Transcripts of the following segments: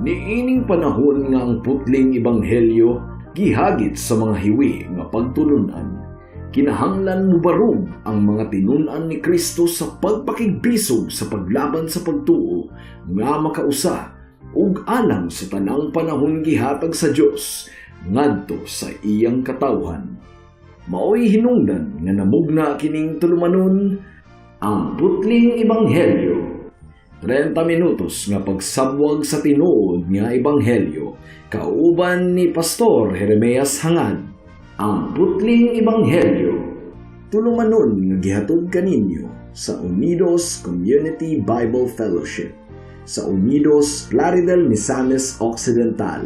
Niining panahon nga ang putling ebanghelyo gihagit sa mga hiwi nga pagtulunan. Kinahanglan mo barog ang mga tinunan ni Kristo sa pagpakigbisog sa paglaban sa pagtuo nga makausa ug alang sa tanang panahon gihatag sa Dios ngadto sa iyang katawhan. Maoy hinungdan nga namugna kining tulumanon ang putling ebanghelyo. 30 minutos nga pagsabwag sa tinuod nga ebanghelyo kauban ni Pastor Jeremias Hangad. Ang putling ebanghelyo tulumanon nga gihatod kaninyo sa Unidos Community Bible Fellowship sa Unidos Plaridel, Misamis Occidental.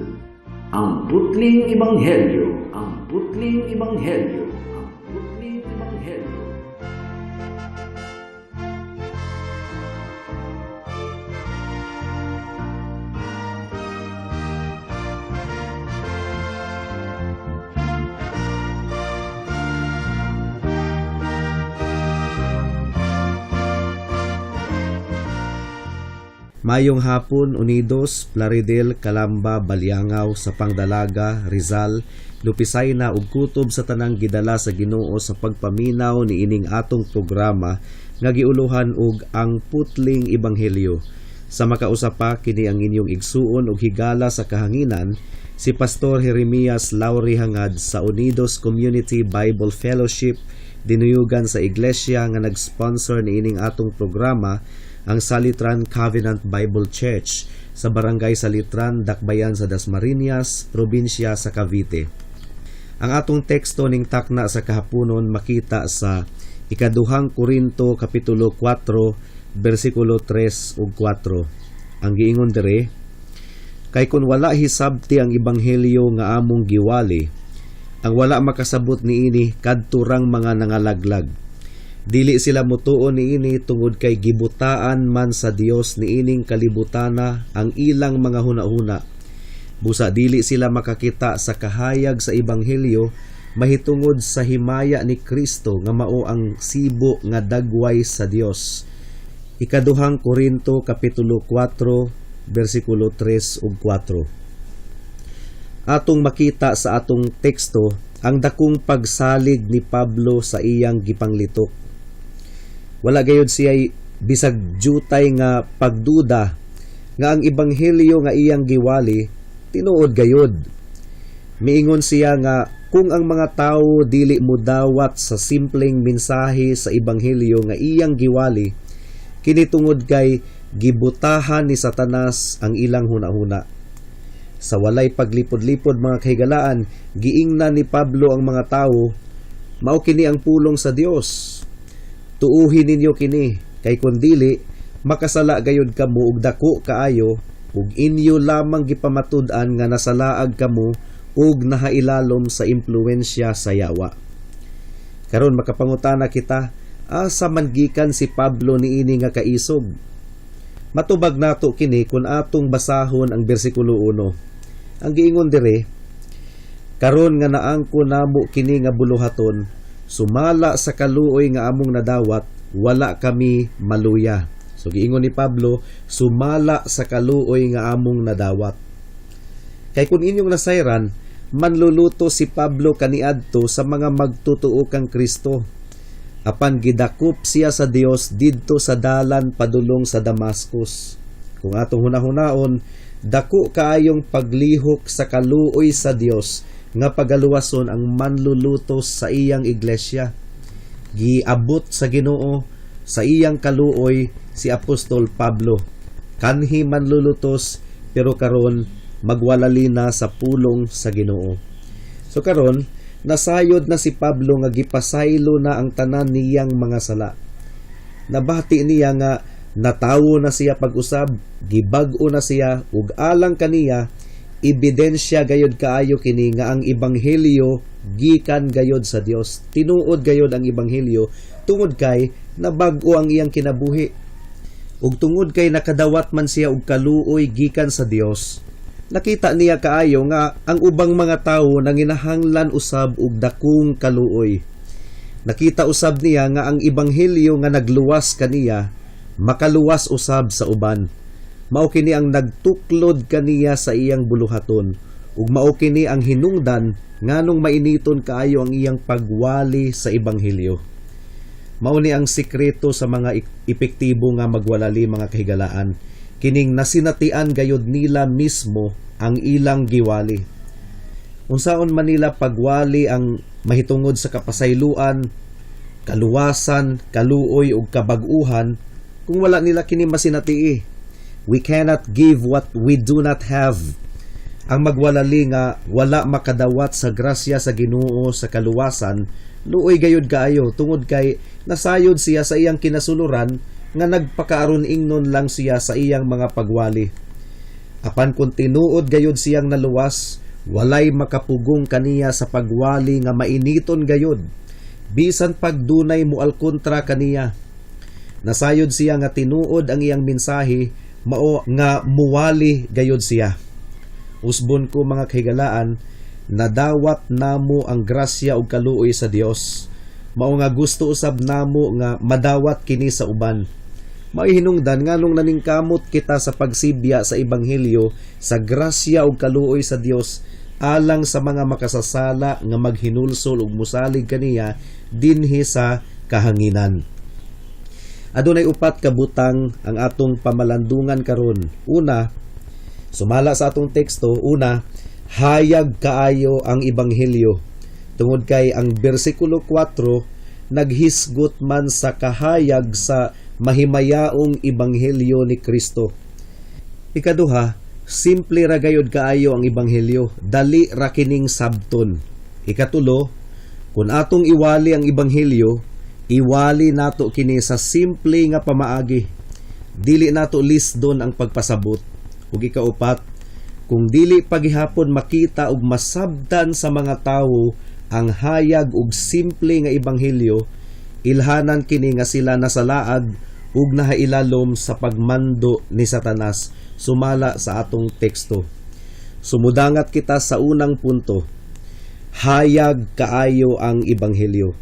Ang putling ebanghelyo, ang putling ebanghelyo, ang putling ebanghelyo. Mayong hapon, Unidos, Plaridel, Calamba, Baliangaw, sa Pangdalaga, Rizal, Lupisay na ug kutob sa tanang gidala sa Ginoo sa pagpaminaw ni ining atong programa nga giuluhan og ang putling ebanghelyo. Sa makausapa kini ang inyong igsuon ug higala sa kahanginan si Pastor Jeremias Lauri Hangad sa Unidos Community Bible Fellowship dinuyugan sa iglesia nga nag-sponsor ni ining atong programa, ang Salitran Covenant Bible Church sa Barangay Salitran, Dakbayan sa Dasmariñas, probinsya sa Cavite. Ang atong teksto ning takna sa kahaponon makita sa ikaduhang Korinto kapitulo 4 bersikulo 3 ug 4. Ang giingon dire, kay kun wala hisabti ang ebanghelyo nga among giwali, ang wala makasabot niini kadturang mga nangalaglag. Dili sila mutuon niini tungod kay gibutaan man sa Dios niining kalibutana ang ilang mga hunahuna. Busa dili sila makakita sa kahayag sa ebanghelyo mahitungod sa himaya ni Kristo nga mao ang sibo nga dagway sa Dios. Ikaduhang Korinto kapitulo 4 bersikulo 3 ug 4. Atong makita sa atong teksto ang dakong pagsalig ni Pablo sa iyang gipanglitok. Wala gayud siya bisag jutay nga pagduda nga ang ebanghelyo nga iyang giwali tinuod gayud. Miingon siya nga kung ang mga tawo dili mudawat sa simpleng mensahe sa ebanghelyo nga iyang giwali, kini tungod kay gibutahan ni Satanas ang ilang hunahuna. Sa walay paglipod-lipod mga kahigalaan, giingnan ni Pablo ang mga tawo, mao kini ang pulong sa Dios. Tuuhin ninyo kini, kay kundili makasala gayud kamo ug dako kaayo ug inyo lamang gipamatud-an nga nasalaag kamo ug nahailalom sa impluwensya sa yawa. Karon makapangutana kita, asa man gikan si Pablo niini nga kaisog? Matubag nato kini kun atong basahon ang bersikulo 1. Ang giingon dire, karon nga naangko namo kini nga buluhaton, sumala sa kaluoy nga among nadawat, wala kami maluya. So giingon ni Pablo, sumala sa kaluoy nga among nadawat. Kay kun inyong nasayran, manluluto si Pablo kaniadto sa mga magtutuo kang Kristo. Apan gidakop siya sa Dios didto sa dalan padulong sa Damascus. Kung atong hunahunaon, dako kaayong paglihok sa kaluoy sa Dios nga pagaluwason ang manlulutos sa iyang iglesia. Giabot sa Ginoo sa iyang kaluoy si Apostol Pablo. Kanhi manlulutos pero karon magwalali na sa pulong sa Ginoo. So karon nasayod na si Pablo nga gipasaylo na ang tanan niyang mga sala. Nabati niya nga natawo na siya pag-usab, gibag-o na siya ug alang kaniya ebidensya gayod kaayo kini nga ang ebanghelyo gikan gayod sa Dios. Tinuod gayod ang ebanghelyo tungod kay nabag-o ang iyang kinabuhi. Ug tungod kay nakadawat man siya og kaluoy gikan sa Dios, nakita niya kaayo nga ang ubang mga tawo nanginahanglan usab og dakong kaluoy. Nakita usab niya nga ang ebanghelyo nga nagluwas kaniya makaluwas usab sa uban. mao kini ang nagtuklod kaniya sa iyang buluhaton, ug mao kini ang hinungdan nganong mainiton kaayo ang iyang pagwali sa ebanghelyo. Mao ni ang sikreto sa mga epektibo nga magwalali mga kahigalaan, kining nasinatian gayud nila mismo ang ilang giwali. Unsaon man nila pagwali ang mahitungod sa kapasayloan, kaluwasan, kaluoy ug kabag-uhan kung wala nila kini masinatii. We cannot give what we do not have. Ang magwalali nga wala makadawat sa grasya sa Ginoo sa kaluwasan, luoy gayud kaayo tungod kay nasayod siya sa iyang kinasuluran nga nagpakaaron ingnon lang siya sa iyang mga pagwali. Apan kung tinuod gayud siyang naluwas, walay makapugong kaniya sa pagwali nga mainiton gayud, bisan pagdunay mual kontra kaniya. Nasayod siya nga tinuod ang iyang mensahe, mao nga muwali gayud siya. Usbon ko mga kahigalaan, nadawat namo ang grasya ug kaluoy sa Dios. Mao nga gusto usab namo nga madawat kini sa uban. Maihinungdan nganong naningkamot kita sa pagsibya sa ebanghelyo sa grasya ug kaluoy sa Dios alang sa mga makasasala nga maghinulsol ug musalig kaniya dinhi sa kahanginan. Adunay upat ka butang ang atong pamalandungan karon. Una, sumala sa atong teksto, una, hayag kaayo ang ebanghelyo. Tungod kay ang bersikulo 4 naghisgot man sa kahayag sa mahimayaong ebanghelyo ni Kristo. Ikaduha, simple ra gayud kaayo ang ebanghelyo, dali ra kining sabton. Ikatulo, kung atong iwali ang ebanghelyo, iwali nato kini sa simple nga pamaagi. Dili nato lisdon ang pagpasabot. Ug ikaupat, kung dili pagihapon makita ug masabtan sa mga tawo ang hayag ug simple nga ebanghelyo, ilhanan kini nga sila nasalaag ug nahailalom sa pagmando ni Satanas, sumala sa atong teksto. Sumudangat kita sa unang punto. Hayag kaayo ang ebanghelyo.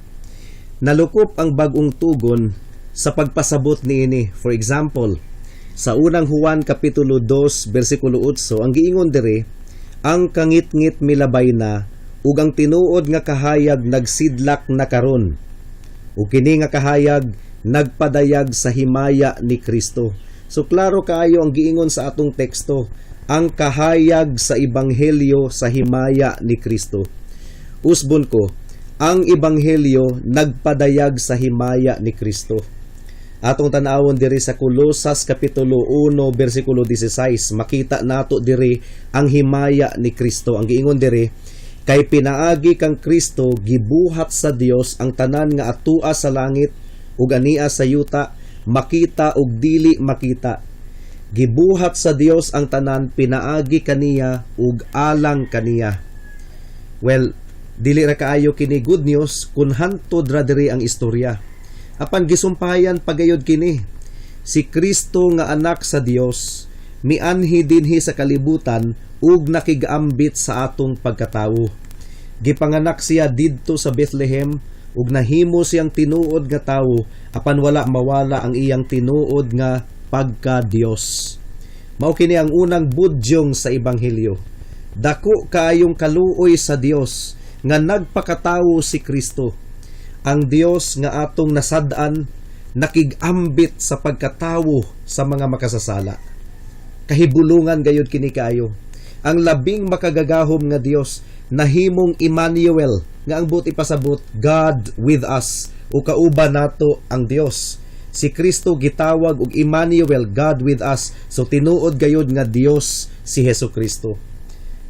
Nalukop ang bagong tugon sa pagpasabot niini. For example, sa unang Juan kapitulo 2 bersikulo 8, ang giingon diri, ang kangit-ngit milabay na ug ang tinuod nga kahayag nagsidlak na karon. Ug kini nga kahayag nagpadayag sa himaya ni Kristo. So klaro kaayo ang giingon sa atong teksto, ang kahayag sa ebanghelyo sa himaya ni Kristo. Usbon ko, ang ebanghelyo nagpadayag sa himaya ni Kristo. Atong tanawon diri sa Kolosas kapitulo 1 bersikulo 16, makita nato diri ang himaya ni Kristo. Ang giingon diri, kay pinaagi kang Kristo gibuhat sa Dios ang tanan nga atua sa langit ug ania sa yuta, makita ug dili makita. Gibuhat sa Dios ang tanan, pinaagi kaniya ug alang kaniya. Well, dili ra kaayo kini good news kun hantod ra diri ang istorya. Apan gisumpayan pagayod kini. Si Kristo nga anak sa Dios, mianhi dinhi sa kalibutan ug nakigambit sa atong pagkatawo. Gipanganak siya didto sa Bethlehem ug nahimo siyang tinuod nga tawo, apan wala mawala ang iyang tinuod nga pagka-Dios. Mao kini ang unang budyong sa ebanghelyo. Dako kaayong kaluoy sa Dios nga nagpakatawo si Kristo. Ang Dios nga atong nasad-an nakigambit sa pagkatawo sa mga makasasala. Kahibulungan gayud kini kaayo. Ang labing makagagahom nga Dios nahimong Emmanuel, nga ang buti pasabot God with us, o kauban nato ang Dios. Si Kristo gitawag og Emmanuel, God with us. So tinuod gayud nga Dios si Hesukristo.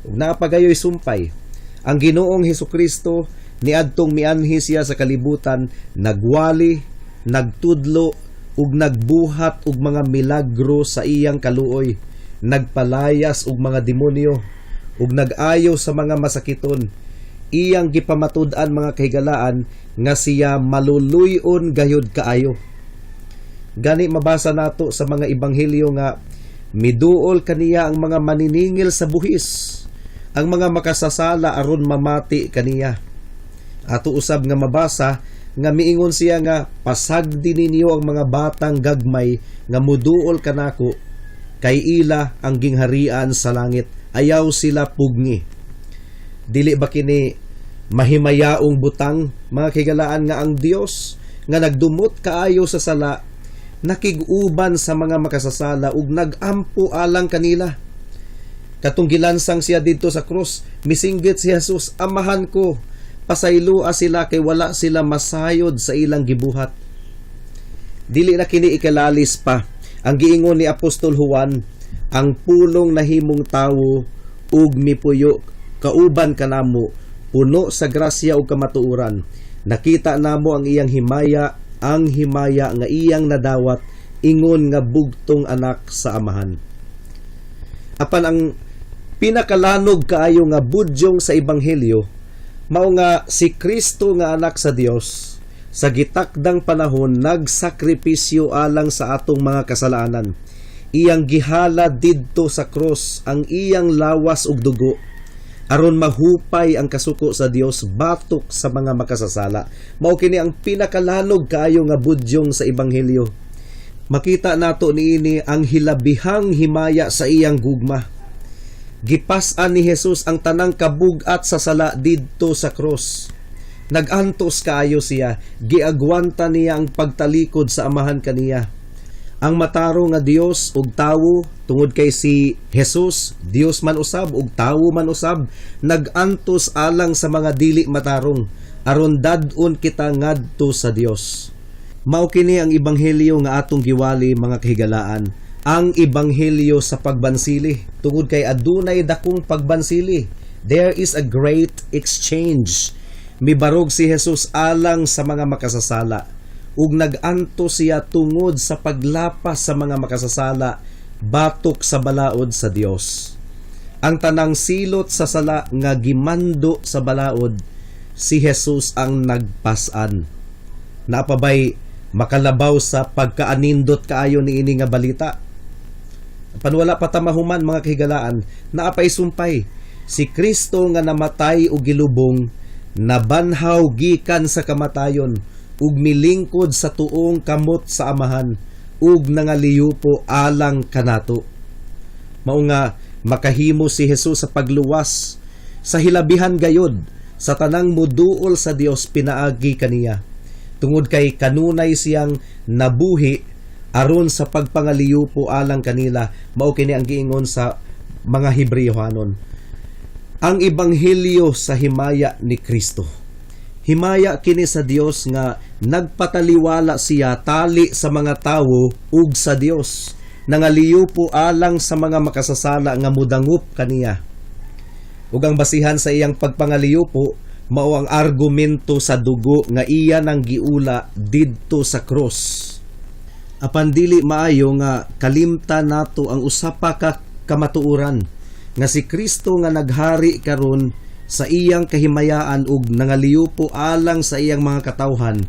Ug napagayoy sumpay, ang Ginoong Hesukristo niadtong mianhi siya sa kalibutan, nagwali, nagtudlo ug nagbuhat og mga milagro sa iyang kaluoy, nagpalayas og mga demonyo ug nag-ayo sa mga masakiton. Iyang gipamatud-an mga kahigalaan nga siya maluluyon gayud kaayo. Gani mabasa nato sa mga ebanghelyo nga miduol kaniya ang mga maniningil sa buhis, ang mga makasasala aron mamati kaniya. Ato usab nga mabasa nga miingon siya nga pasagdi ninyo ang mga batang gagmay nga muduol kanako, kay ila ang gingharian sa langit, ayaw sila pugni. Dili ba kini mahimayaong butang, mga kigalaan, nga ang Dios nga nagdumot kaayo sa sala, nakig-uban sa mga makasasala ug nagampo alang kanila. Katong gilansang siya dito sa krus, misinggit si Jesus, amahan ko, pasaylua sila kay wala sila masayod sa ilang gibuhat. Dili na kini ikalalis pa ang giingon ni Apostol Juan, ang pulong nahimong tawo ug mipuyo kauban kanamo, puno sa grasya ug kamatuoran. Nakita namo ang iyang himaya, ang himaya nga iyang nadawat, ingon nga bugtong anak sa amahan. Apan ang pinakalanog kaayo nga budyong sa ebanghelyo mao nga si Kristo nga anak sa Dios sa gitakdang panahon nagsakripisyo alang sa atong mga kasalanan. Iyang gihala didto sa cross ang iyang lawas ug dugo aron mahupay ang kasuko sa Dios batok sa mga makasasala. Mao kini ang pinakalanog kaayo nga budyong sa ebanghelyo. Makita nato niini ang hilabihang himaya sa iyang gugma. Gipas-an ni Jesus ang tanang kabug-at sa sala didto sa cross. Nagantos kaayo siya, giagwanta niya ang pagtalikod sa amahan kaniya. Ang matarong nga Dios ug tawo, tungod kay si Jesus, Dios man usab ug tawo man usab, nagantos alang sa mga dili matarong, aron dad-on kita ngadto sa Dios. Mao kini ang ebanghelyo nga atong giwali, mga kahigalaan, ang ebanghelyo sa pagbansili. Tungod kay adunay dakong pagbansili, there is a great exchange. Mibarog si Jesus alang sa mga makasasala ug naganto siya tungod sa paglapas sa mga makasasala batok sa balaod sa Dios. Ang tanang silot sa sala nga gimando sa balaod, si Jesus ang nagpas-an. Napabay makalabaw sa pagkaanindot kaayo niini nga balita. Panwala patamahuman, mga kahigalaan, naapay sumpay si Kristo nga namatay ug gilubong, nabanhaw gikan sa kamatayon ug milingkod sa tuong kamot sa amahan ug nangaliyupo alang kanato. Mao nga makahimo si Jesus sa pagluwas sa hilabihan gayod sa tanang muduol sa Dios pinaagi kaniya, tungod kay kanunay siyang nabuhi aron sa pagpangaliyupo alang kanila. Mao kini ang giingon sa mga Hebreyohanon, ang ebanghelyo sa himaya ni Kristo. Himaya kini sa Dios nga nagpataliwala siya tali sa mga tawo ug sa Dios, nangaliyupo alang sa mga makasasala nga mudangup kaniya. Ug ang basihan sa iyang pagpangaliyupo mao ang argumento sa dugo nga iya nang giula didto sa cross. Apan dili maayo nga kalimtan nato ang usapa ka kamatuoran nga si Kristo nga naghari karon sa iyang kahimayaan ug nangaliyupo alang sa iyang mga katawhan,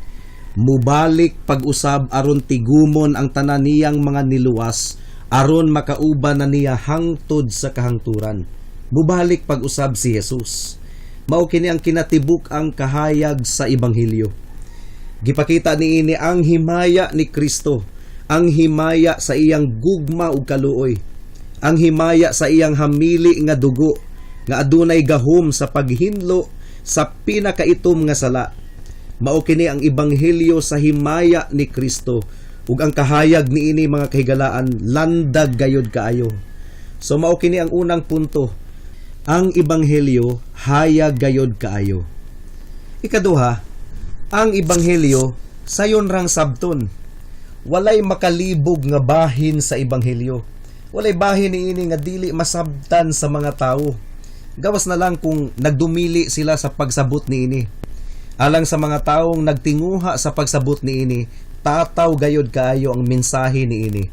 mubalik pag-usab aron tigumon ang tanan niyang mga niluwas aron makauban na niya hangtod sa kahangturan. Mubalik pag-usab si Jesus. Mao kini ang kinatibuk ang kahayag sa ebanghelyo. Gipakita niini ang himaya ni Kristo, ang himaya sa iyang gugma ug kaluoy, ang himaya sa iyang hamili nga dugo nga adunay gahom sa paghinlo sa pinakaitom nga sala. Mao kini ang ebanghelyo sa himaya ni Kristo ug ang kahayag niini, mga kahigalaan, landag gayud kaayo. So mao kini ang unang punto, ang ebanghelyo hayag gayud kaayo. Ikaduha, ang ebanghelyo sayon rang sabton. Walay makalibog nga bahin sa ebanghelyo. Walay bahin niini nga dili masabtan sa mga tawo. Gawas na lang kung nagdumili sila sa pagsabot niini. Alang sa mga taong nagtinguha sa pagsabot niini, tataw gayod kaayo ang mensahe niini.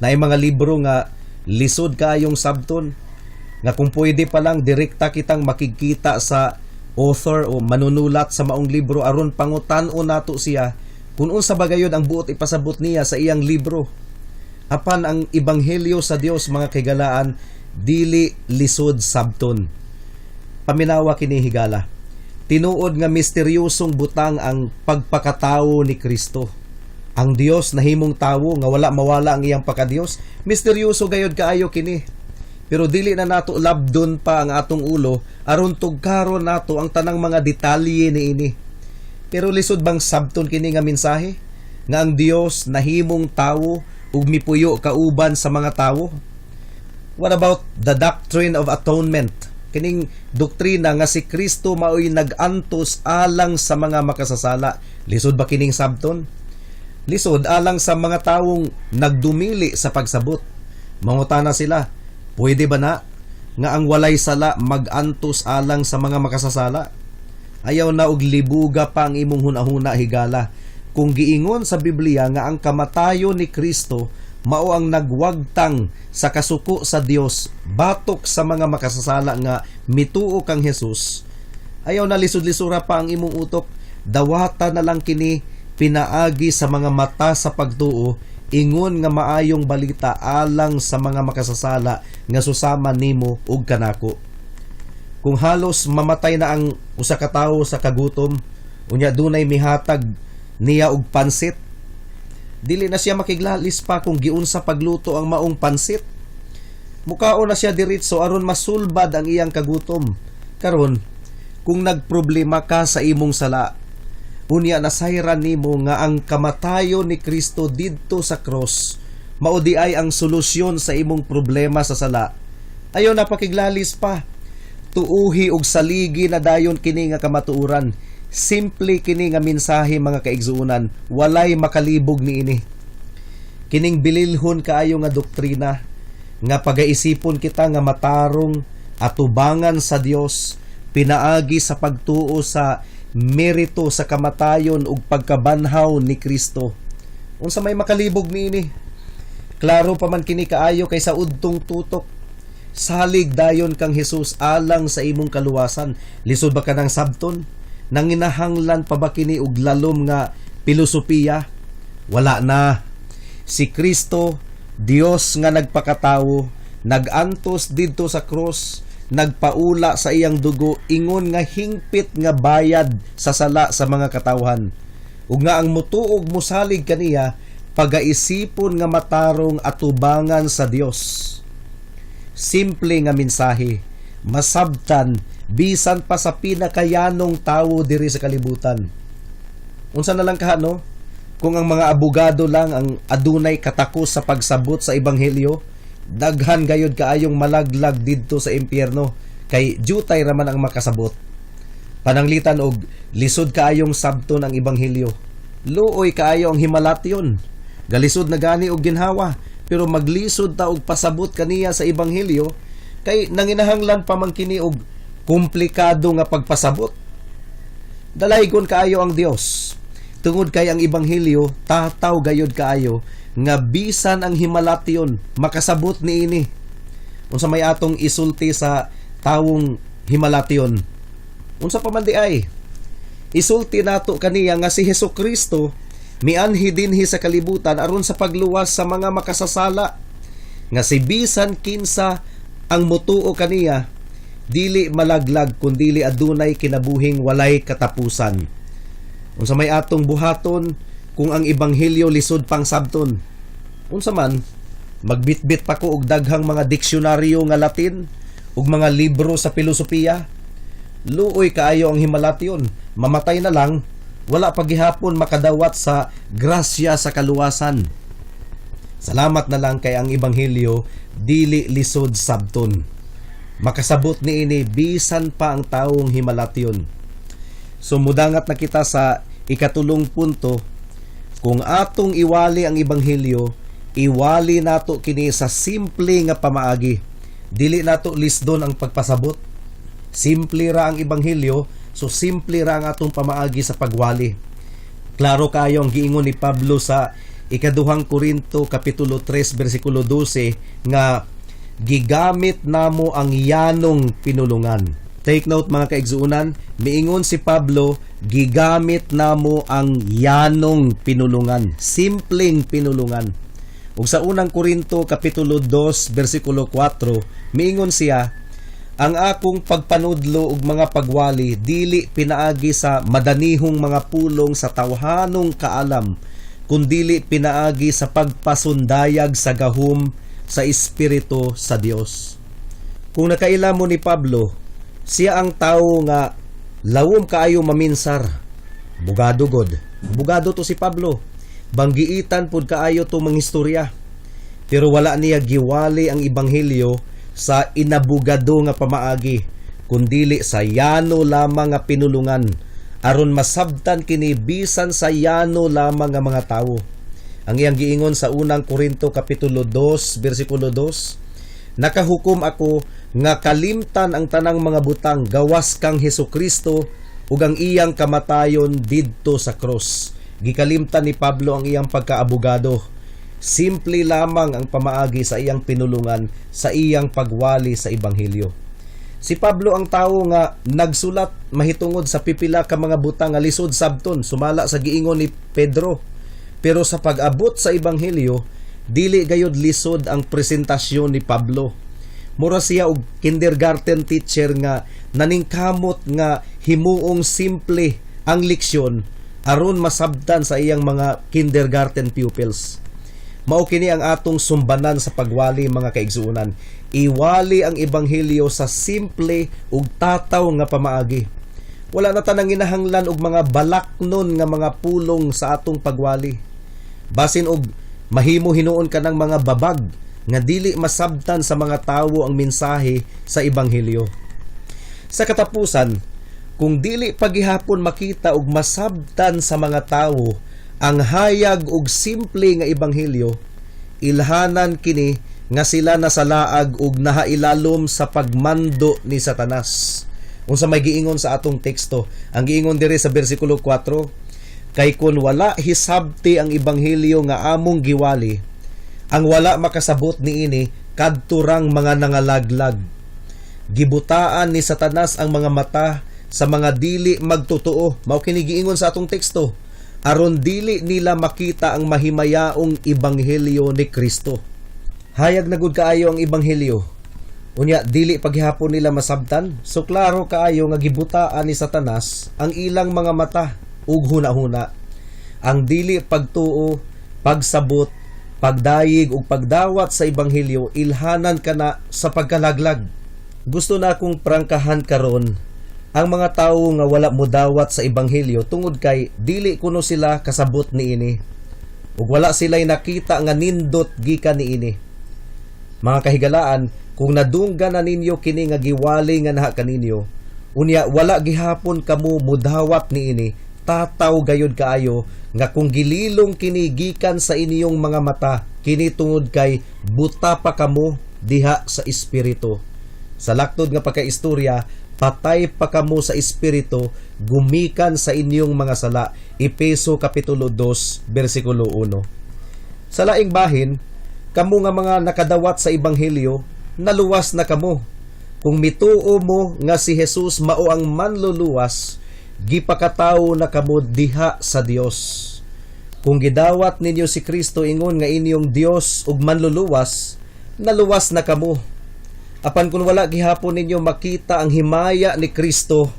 Naay mga libro nga lisod kaayong sabton, nga kung pwede pa lang direkta kitang makikita sa author o manunulat sa maong libro aron pangutan-o nato siya kung unsa ba gayud ang buot ipasabot niya sa iyang libro. Apan ang ebanghelyo sa Dios, mga kahigalaan, dili lisod sabton. Paminawa kini higala. Tinuod nga misteryosong butang ang pagpakatawo ni Kristo. Ang Dios nahimong tawo nga wala mawala ang iyang pagka-Dios, misteryoso gayud kaayo kini. Pero dili na nato labdon pa ang atong ulo aron tugkaron nato ang tanang mga detalye niini. Pero lisod bang sabton kini nga mensahe nga ang Dios nahimong tawo ug mipuyo kauban sa mga tawo? What about the doctrine of atonement? Kining doktrina nga si Kristo maoy nag-antos alang sa mga makasasala. Lisod ba kining sabton? Lisod alang sa mga tawong nagdumili sa pagsabot. Mangutana sila, pwede ba na nga ang walay sala mag-antos alang sa mga makasasala? Ayaw na og libuga pa ang imong hunahuna higala. Kung giingon sa Biblia nga ang kamatayon ni Kristo mao ang nagwagtang sa kasuko sa Dios batok sa mga makasasala nga mituo kang Hesus, ayaw na lisod-lisura pa ang imong utok, dawata na lang kini pinaagi sa mga mata sa pagtuo, ingon nga maayong balita alang sa mga makasasala nga susama nimo ug kanako. Kung halos mamatay na ang usa ka tawo sa kagutom, unya dunay mihatag niya og pansit, dili na siya makiglalis pa kung giunsa pagluto ang maong pansit. Mukaon na siya diretso aron masulbad ang iyang kagutom. Karon, kung nagproblema ka sa imong sala, unya nasayran nimo nga ang kamatayon ni Kristo didto sa cross mao di ay ang solusyon sa imong problema sa sala, ayaw na pakiglalis pa. Tuuhi og saligi na dayon kini nga kamatuoran. Simple kini nga mensahe mga kaigsuonan, walay makalibog niini. Kining bililhon kaayo nga doktrina nga pagaisipon kita nga matarong atubangan sa Dios, pinaagi sa pagtuo sa merito sa kamatayon ug pagkabanhaw ni Kristo. Unsa may makalibog niini? Klaro pa man kini kaayo kaysa udtong tutok. Salig dayon kang Hesus alang sa imong kaluwasan. Lisod ba ka ng sabton? Nanginahanglan pa ba kini og lalom nga pilosopiya? Wala na. Si Kristo, Dios nga nagpakatawo, nagantos didto sa cross, nagpaula sa iyang dugo, ingon nga hingpit nga bayad sa sala sa mga katawhan. Ug nga ang mutuog mosalig kaniya, pagaisipon nga matarong atubangan sa Dios. Simple nga mensahe, masabtan bisan pa sa pinakayanong tawo diri sa kalibutan. Unsa na lang kahano? Kung ang mga abogado lang ang adunay katakos sa pagsabot sa ebanghelyo, daghan gayud kaayong malaglag didto sa impyerno, kay jutay raman ang makasabot. Pananglitan og lisod kaayong sabton ang ebanghelyo. Luoy kaayo ang himalatyon. Galisod na gani og ginhawa, pero maglisod ta og pasabot kaniya sa ebanghelyo, kay nanginahanglan pa man kini og komplikado nga pagpasabot. Dalaygon kaayo ang Dios. Tungod kay ang ebanghelyo tataw gayud kaayo nga bisan ang himalatyon makasabot niini. Unsa may atong isulti sa tawong himalatyon? Unsa pa man di ay? Isulti nato kaniya nga si Hesukristo mianhi dinhi sa kalibutan aron sa pagluwas sa mga makasasala, nga si bisan kinsa ang mutuo kaniya dili malaglag kundili adunay kinabuhing walay katapusan. Unsa may atong buhaton kung ang ebanghelyo lisod pang sabton? Unsa man, magbitbit pa ko og daghang mga diksyonaryo nga Latin ug mga libro sa pilosopiya. Luoy kaayo ang himalatyon, mamatay na lang, wala pagihapon makadawat sa grasya sa kaluwasan. Salamat na lang kay ang ebanghelyo dili lisod sabton. Makasabot niini bisan pa ang taong himalatyon. So mudangat na kita sa ikatulong punto, kung atong iwali ang ebanghelyo, iwali nato kini sa simple nga pamaagi. Dili nato lisdon ang pagpasabot. Simple ra ang ebanghelyo, so simple ra ang atong pamaagi sa pagwali. Klaro kayo ang giingon ni Pablo sa ikaduhang Korinto kapitulo 3 bersikulo 12 nga gigamit namo ang yanong pinulungan. Take note mga kaigsuunan, miingon si Pablo, gigamit namo ang yanong pinulungan, simpleng pinulungan. Ug sa unang Korinto kapitulo 2 bersikulo 4, miingon siya, ang akong pagpanudlo ug mga pagwali dili pinaagi sa madanihong mga pulong sa tawhanong kaalam, kundili pinaagi sa pagpasundayag sa gahum sa Espiritu sa Dios. Kung nakaila mo ni Pablo, siya ang tao nga lawom kaayo maminsar. Bugado god. Bugado to si Pablo. Banggiitan pud kaayo to mga istorya. Pero wala niya giwali ang ebanghelyo sa inabugado nga pamaagi, kundili sa yano lamang nga pinulungan, aron masabtan kini bisan sa yano lamang nga mga tawo. Ang iyang giingon sa unang Korinto kapitulo 2 bersikulo 2, nakahukom ako nga kalimtan ang tanang mga butang gawas kang Hesukristo ug ang iyang kamatayon didto sa cross. Gikalimtan ni Pablo ang iyang pagkaabogado. Simple lamang ang pamaagi sa iyang pinulungan, sa iyang pagwali sa ebanghelyo. Si Pablo ang tao nga nagsulat mahitungod sa pipila ka mga butang nga lisod sabton, sumala sa giingon ni Pedro. Pero sa pag-abot sa ebanghelyo, dili gayud lisod ang presentasyon ni Pablo. Mura siya og kindergarten teacher nga naningkamot nga himuong simple ang leksyon aron masabtan sa iyang mga kindergarten pupils. Mao kini ang atong sumbanan sa pagwali, mga kaigsuonan. Iwali ang ebanghelyo sa simple ug tataw nga pamaagi. Wala na tanang ginahanglan og mga balaknon nga mga pulong sa atong pagwali. Basin og mahimo hinuon ka ng mga babag nga dili masabtan sa mga tawo ang mensahe sa ebanghelyo. Sa katapusan, kung dili pagihapon makita og masabtan sa mga tawo ang hayag ug simple nga ebanghelyo, ilhanan kini nga sila nasalaag ug nahailalom sa pagmando ni Satanas. Unsa may giingon sa atong teksto, ang giingon diri sa bersikulo 4, kay kun wala hisabti ang ebanghelyo nga among giwali, ang wala makasabot niini kadturang mga nangalaglag. Gibutaan ni Satanas ang mga mata sa mga dili magtotoo. Mao kini giingon sa atong teksto, aron dili nila makita ang mahimayaong ebanghelyo ni Kristo. Hayag na gud kaayo ang ebanghelyo. Unya dili paghihapon nila masabtan. So klaro kaayo nga gibutaan ni Satanas ang ilang mga mata ug hunahuna. Ang dili pagtuo, pagsabot, pagdayig ug pagdawat sa ebanghelyo ilhanan kana sa pagkalaglag. Gusto na akong prangkahan karon ang mga tawo nga wala modawat sa ebanghelyo tungod kay dili kuno sila kasabot niini ug wala sila'y nakita nga nindot gikan niini. Mga kahigalaan, kung nadunggan na ninyo kini nga giwali nga naha kaninyo, unya wala gihapon kamo modawat niini, tataw gayud kaayo nga kung gililong kini gikan sa inyong mga mata, kini tungod kay buta pa kamo diha sa espiritu. Sa laktod nga pagkaistorya, patay pa kamo sa espiritu gumikan sa inyong mga sala. Efeso kapitulo 2 bersikulo 1. Sa laing bahin, kamo nga mga nakadawat sa ebanghelyo, naluwas na kamo. Kung mituo mo nga si Jesus mao ang manluluwas, gipakatawo na kamo diha sa Dios. Kung gidawat ninyo si Kristo ingon nga inyong Dios ug manluluwas, naluwas na kamo. Apan kung wala gihapon ninyo makita ang himaya ni Kristo,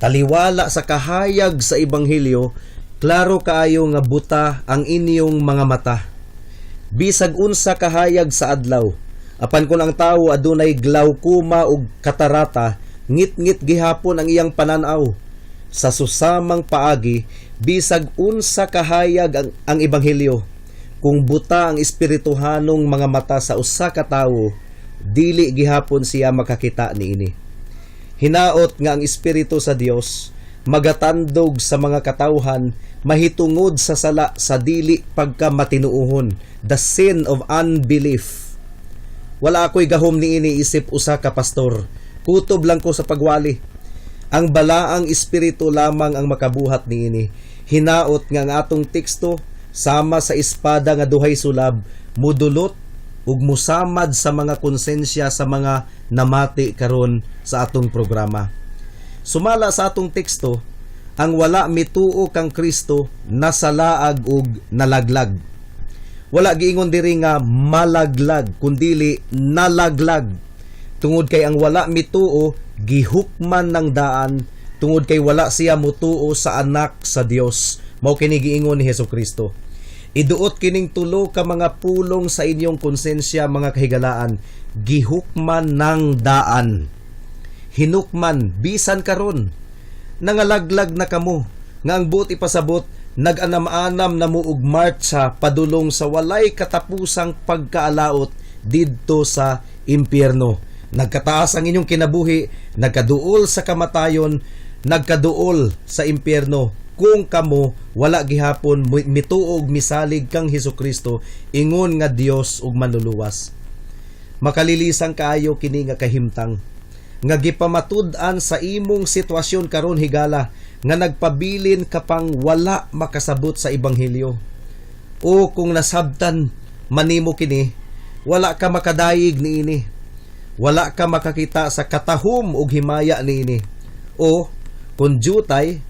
taliwala sa kahayag sa ebanghelyo, klaro kaayo nga buta ang inyong mga mata. Bisag unsa kahayag sa adlaw, apan kung ang tawo adunay glaucoma ug katarata, ngit-ngit gihapon ang iyang pananaw. Sa susamang paagi, bisag unsa kahayag ang ebanghelyo, kung buta ang espirituhanong mga mata sa usa ka tawo, dili gihapon siya makakita niini. Hinaot nga ang espiritu sa Dios magatandog sa mga katawhan mahitungod sa sala sa dili pagkamatinuohon, the sin of unbelief. Wala ako'y gahom niini isip usa ka pastor, kutob lang ko sa pagwali. Ang balaang espiritu lamang ang makabuhat niini. Hinaot nga ang atong teksto sama sa espada nga duhay sulab, mudulot ug musamad sa mga konsensya sa mga namati karon sa atong programa. Sumala sa atong teksto, ang wala mituo kang Kristo nasalaag ug nalaglag. Wala giingon diri nga malaglag, kundili nalaglag. Tungod kay ang wala mituo gihukman ng daan, tungod kay wala siya mutuo sa anak sa Dios. Mao kini giingon ni Hesukristo. Iduot kining tulo ka mga pulong sa inyong konsensya, mga kahigalaan, gihukman ng daan. Hinukman bisan karon, nangalaglag na kamo nga ang buot ipasabot, nag-anam-anam na muog martsa padulong sa walay katapusang pagkaalaot didto sa impyerno. Nagkataas ang inyong kinabuhi, nagkaduol sa kamatayon, nagkaduol sa impyerno. Kung kamo wala gihapon mituog misalig kang Hesukristo, ingon nga Dios ug manluluwas. Makalilisang kaayo kini nga kahimtang nga gipamatud-an sa imong sitwasyon karon higala, nga nagpabilin ka pang wala makasabot sa ebanghelyo. O kung nasabtan manimo kini, wala ka makadayig niini, wala ka makakita sa katahom ug himaya niini. O kung jutay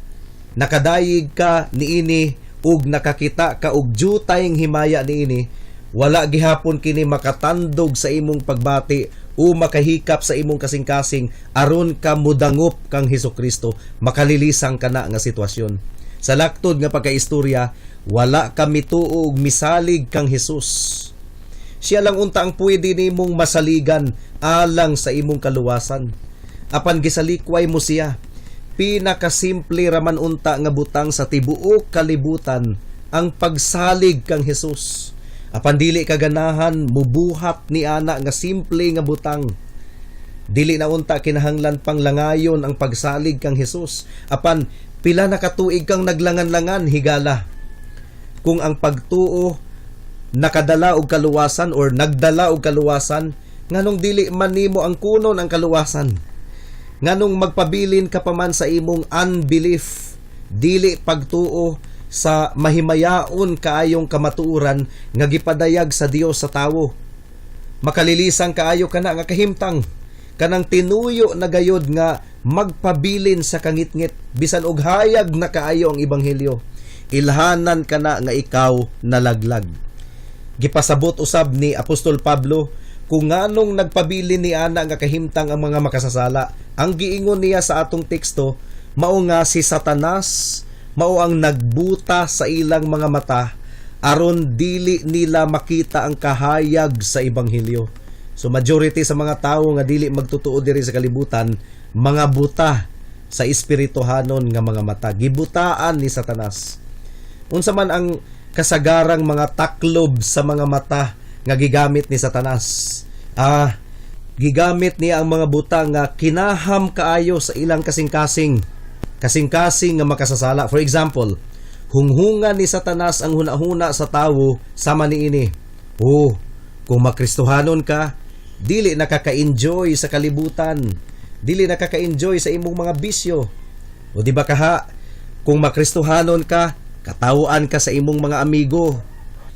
nakadayig ka niini ug nakakita ka og jutay ng himaya niini, wala gihapon kini makatandog sa imong pagbati o makahikap sa imong kasing-kasing aron ka mudangop kang Hesukristo, makalilisang ka na nga sitwasyon. Sa laktod nga pagkaistorya, wala ka mituog misalig kang Hesus. Siya lang unta ang pwede nimong masaligan alang sa imong kaluwasan. Apan gisalikway mo siya, pinakasimple raman unta nga butang sa tibuok kalibutan ang pagsalig kang Hesus. Apan dili kaganahan mubuhat ni ana nga simple nga butang. Dili na unta kinahanglan pang langayon ang pagsalig kang Hesus. Apan pila na katuig kang naglangan-langan higala. Kung ang pagtuo nakadala og kaluwasan or nagdala og kaluwasan, nganong dili man nimo ang kunon ang kaluwasan? Nganong magpabilin ka pa man sa imong unbelief, dili pagtuo sa mahimayaon kaayong kamatuoran nga gipadayag sa Dios sa tawo. Makalilisang kaayo kana nga kahimtang, kanang tinuyo na gayod nga magpabilin sa kangitngit bisan og hayag na kaayo ang ebanghelyo. Ilhanan kana nga ikaw nalaglag. Gipasabot usab ni Apostol Pablo kung nganong nagpabilin ni ana nga kahimtang ang mga makasasala. Ang giingon niya sa atong teksto mao nga si Satanas mao ang nagbuta sa ilang mga mata aron dili nila makita ang kahayag sa ebanghelyo. So majority sa mga tawo nga dili magtutuo diri sa kalibutan, mga buta sa espirituhanon nga mga mata, gibutaan ni Satanas. Unsa man ang kasagarang mga taklob sa mga mata nga gigamit ni Satanas? Gigamit niya ang mga buta nga kinaham kaayo sa ilang kasing-kasing nga makasasala. For example, hunghungan ni Satanas ang hunahuna sa tawo sama niini. Kung makristohanon ka, dili nakaka-enjoy sa kalibutan, dili nakaka-enjoy sa imong mga bisyo. O di ba kaha, kung makristohanon ka, katawaan ka sa imong mga amigo.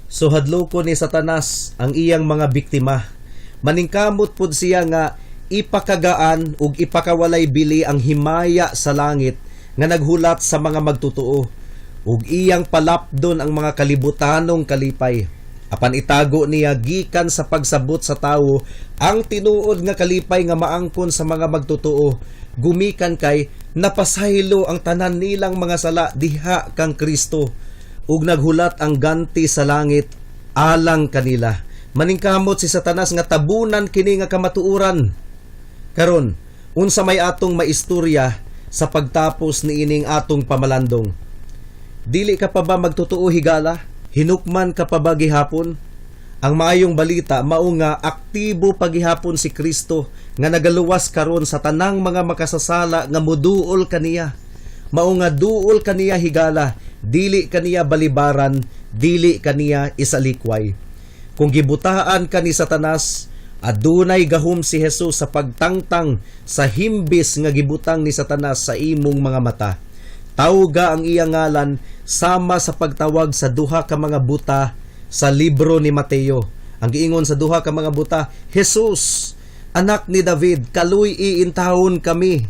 So hadloko ni Satanas ang iyang mga biktima. Maningkamot pud siya nga ipakagaan ug ipakawalay bili ang himaya sa langit nga naghulat sa mga magtutuo, ug iyang palapdon ang mga kalibutanong kalipay. Apan itago niya gikan sa pagsabot sa tawo ang tinuod nga kalipay nga maangkon sa mga magtutuo, gumikan kay napasaylo ang tanan nilang mga sala diha kang Kristo, ug naghulat ang ganti sa langit alang kanila. Maningkamot si Satanas nga tabunan kini nga kamatuoran. Karon, unsa may atong maistorya sa pagtapos ni ining atong pamalandong? Dili ka pa ba magtutuo higala? Hinukman ka pa ba gihapon? Ang maayong balita mao nga aktibo pagihapon si Kristo nga nagaluwas karon sa tanang mga makasasala nga moduol kaniya. Mao nga duol kaniya higala, dili kaniya balibaran, dili kaniya isalikway. Kung gibutaan ka ni Satanas, adunay gahom si Jesus sa pagtangtang sa himbis nga gibutang ni Satanas sa imong mga mata. Tawga ang iyang ngalan sama sa pagtawag sa duha ka mga buta sa libro ni Mateo. Ang giingon sa duha ka mga buta, Jesus, anak ni David, kaluy iintahon kami.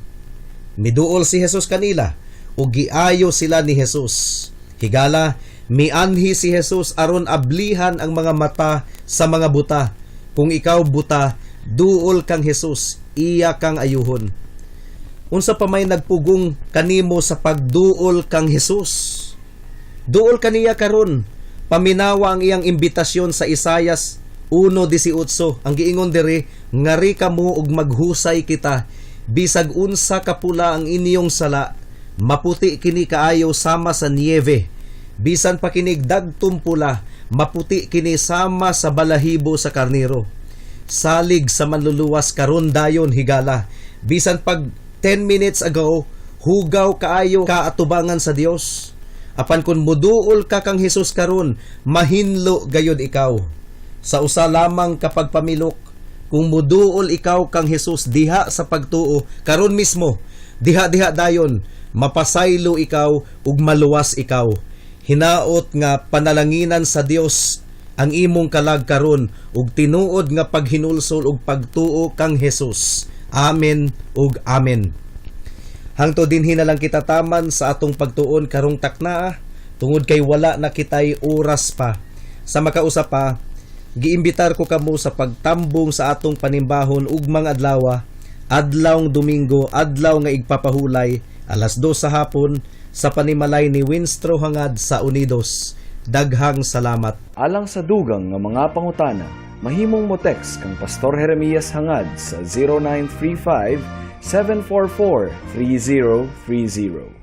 Miduol si Jesus kanila o giayo sila ni Jesus. Higala, mianhi si Jesus aron ablihan ang mga mata sa mga buta. Kung ikaw buta, duol kang Jesus, iya kang ayuhon. Unsa pa may nagpugong kanimo sa pagduol kang Jesus? Duol kaniya karon Paminawa ang iyang imbitasyon sa Isayas 1:18. Ang giingon diri, ngari kamo ug maghusay kita, bisag unsa kapula ang inyong sala, maputi kini kaayo sama sa niebe. Bisan pa kinig dagtum pula, maputi kini sama sa balahibo sa karniro. Salig sa manluluwas karon dayon higala. Bisan pag 10 minutes ago, hugaw kaayo kaatubangan sa Dios. Apan kun muduol ka kang Hesus karon, mahinlo gayud ikaw. Sa usa lamang kapag pamilok, kung muduol ikaw kang Hesus diha sa pagtuo karon mismo, diha dayon mapasaylo ikaw ug maluwas ikaw. Hinaot nga panalanginan sa Dios ang imong kalag karon ug tinuod nga paghinulsol ug pagtuo kang Hesus. Amen ug amen. Hangtod dinhi na lang kita taman sa atong pagtuon karong takna, tungod kay wala na kitay oras pa. Sa makausa pa, giimbitar ko kamo sa pagtambong sa atong panimbahon ugmang adlaw, adlawng Domingo, adlaw nga igpapahulay, 2:00 sa hapon sa panimalay ni Winstro hangad sa Unidos. Daghang salamat. Alang sa dugang nga mga pangutana, mahimong mo text kang Pastor Jeremias hangad sa 0935-744-3030.